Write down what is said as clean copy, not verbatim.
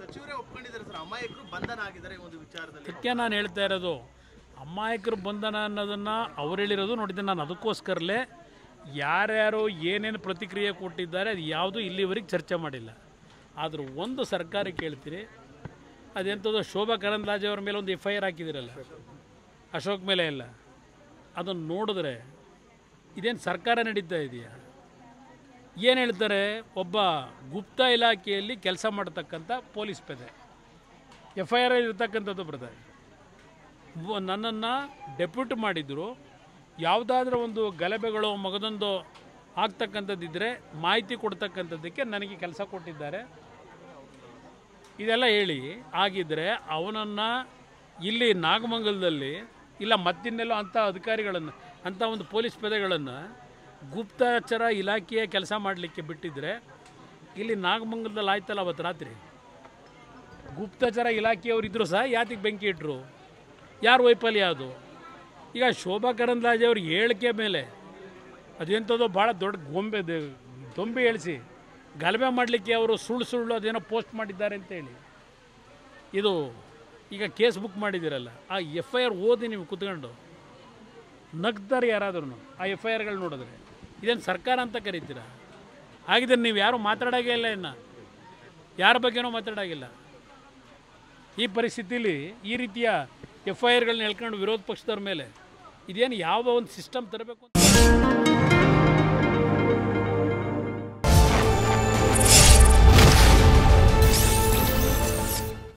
ಸಚಿವರೇ ಒಪ್ಕೊಂಡಿದ್ದಾರೆ sir, ಅಮಾಯಕರು ಬಂಧನ ಆಗಿದ್ದಾರೆ ಒಂದು ವಿಚಾರದಲ್ಲಿ. ಅದಕ್ಕೆ ನಾನು ಹೇಳ್ತಾ ಇರೋದು, ಅಮಾಯಕರು ಬಂಧನ ಅನ್ನೋದನ್ನು ಅವ್ರು ಹೇಳಿರೋದು ನೋಡಿದ್ದೆ. ನಾನು ಅದಕ್ಕೋಸ್ಕರಲೇ ಯಾರ್ಯಾರು ಏನೇನು ಪ್ರತಿಕ್ರಿಯೆ ಕೊಟ್ಟಿದ್ದಾರೆ ಅದು ಯಾವುದೂ ಇಲ್ಲಿವರೆಗೆ ಚರ್ಚೆ ಮಾಡಿಲ್ಲ. ಆದರೂ ಒಂದು ಸರ್ಕಾರ ಕೇಳ್ತೀರಿ, ಅದೆಂಥದ್ದು ಶೋಭಾ ಕರಂದ್ಲಾಜೆ ಅವ್ರ ಮೇಲೆ ಒಂದು FIR ಹಾಕಿದಿರಲ್ಲ, ಅಶೋಕ್ ಮೇಲೆ ಎಲ್ಲ, ಅದನ್ನು ನೋಡಿದ್ರೆ ಇದೇನು ಸರ್ಕಾರ ನಡೀತಾ ಇದೆಯಾ? ಏನು ಹೇಳ್ತಾರೆ, ಒಬ್ಬ ಗುಪ್ತ ಇಲಾಖೆಯಲ್ಲಿ ಕೆಲಸ ಮಾಡತಕ್ಕಂಥ ಪೊಲೀಸ್ ಪೇದೆ FIR ಇರ್ತಕ್ಕಂಥದ್ದು ಬರ್ತಾರೆ. ನನ್ನನ್ನು ಡೆಪ್ಯೂಟ್ ಮಾಡಿದ್ರು, ಯಾವುದಾದ್ರೂ ಒಂದು ಗಲಭೆಗಳು ಮಗದೊಂದು ಆಗ್ತಕ್ಕಂಥದ್ದಿದ್ದರೆ ಮಾಹಿತಿ ಕೊಡ್ತಕ್ಕಂಥದ್ದಕ್ಕೆ ನನಗೆ ಕೆಲಸ ಕೊಟ್ಟಿದ್ದಾರೆ. ಇದೆಲ್ಲ ಹೇಳಿ ಆಗಿದ್ದರೆ ಅವನನ್ನು ಇಲ್ಲಿ ನಾಗಮಂಗಲದಲ್ಲಿ ಇಲ್ಲ ಮತ್ತಿನ್ನೆಲ್ಲೋ ಅಂಥ ಅಧಿಕಾರಿಗಳನ್ನು, ಅಂಥ ಒಂದು ಪೊಲೀಸ್ ಪೇದೆಗಳನ್ನು ಗುಪ್ತಚರ ಇಲಾಖೆಯ ಕೆಲಸ ಮಾಡಲಿಕ್ಕೆ ಬಿಟ್ಟಿದ್ದರೆ ಇಲ್ಲಿ ನಾಗಮಂಗಲದಲ್ಲಿ ಆಯ್ತಲ್ಲ ಅವತ್ತು ರಾತ್ರಿ ಗುಪ್ತಚರ ಇಲಾಖೆಯವರು ಇದ್ದರೂ ಸಹ ಯಾತಿಗೆ ಬೆಂಕಿ ಇಟ್ಟರು? ಯಾರು ವೈಫಲ್ಯ ಅದು? ಈಗ ಶೋಭಾ ಕರಂದ್ಲಾಜೆ ಅವ್ರ ಹೇಳಿಕೆ ಮೇಲೆ ಅದೆಂಥದ್ದು ಭಾಳ ದೊಡ್ಡ ದೊಂಬಿ ಹೇಳಿಸಿ ಗಲಭೆ ಮಾಡಲಿಕ್ಕೆ ಅವರು ಸುಳ್ಳು ಅದೇನೋ ಪೋಸ್ಟ್ ಮಾಡಿದ್ದಾರೆ ಅಂತೇಳಿ, ಇದು ಈಗ ಕೇಸ್ ಬುಕ್ ಮಾಡಿದ್ದೀರಲ್ಲ, ಆ FIR ಓದಿ ನೀವು ಕೂತ್ಕೊಂಡು ನಗ್ತಾರೆ ಯಾರಾದ್ರೂ ಆ FIRಗಳು ನೋಡಿದ್ರೆ. ಇದೇನು ಸರ್ಕಾರ ಅಂತ ಕರೀತೀರ? ಹಾಗಿದ್ರೆ ನೀವು ಯಾರೂ ಮಾತಾಡೋಂಗೇ ಇಲ್ಲ, ಇನ್ನು ಯಾರ ಬಗ್ಗೆನೂ ಮಾತಾಡೋಂಗಿಲ್ಲ. ಈ ಪರಿಸ್ಥಿತಿಲಿ ಈ ರೀತಿಯ FIRಗಳನ್ನ ಹೇಳ್ಕೊಂಡು ವಿರೋಧ ಪಕ್ಷದವ್ರ ಮೇಲೆ ಇದೇನು ಯಾವ ಒಂದು ಸಿಸ್ಟಮ್ ತರಬೇಕು ಅಂತ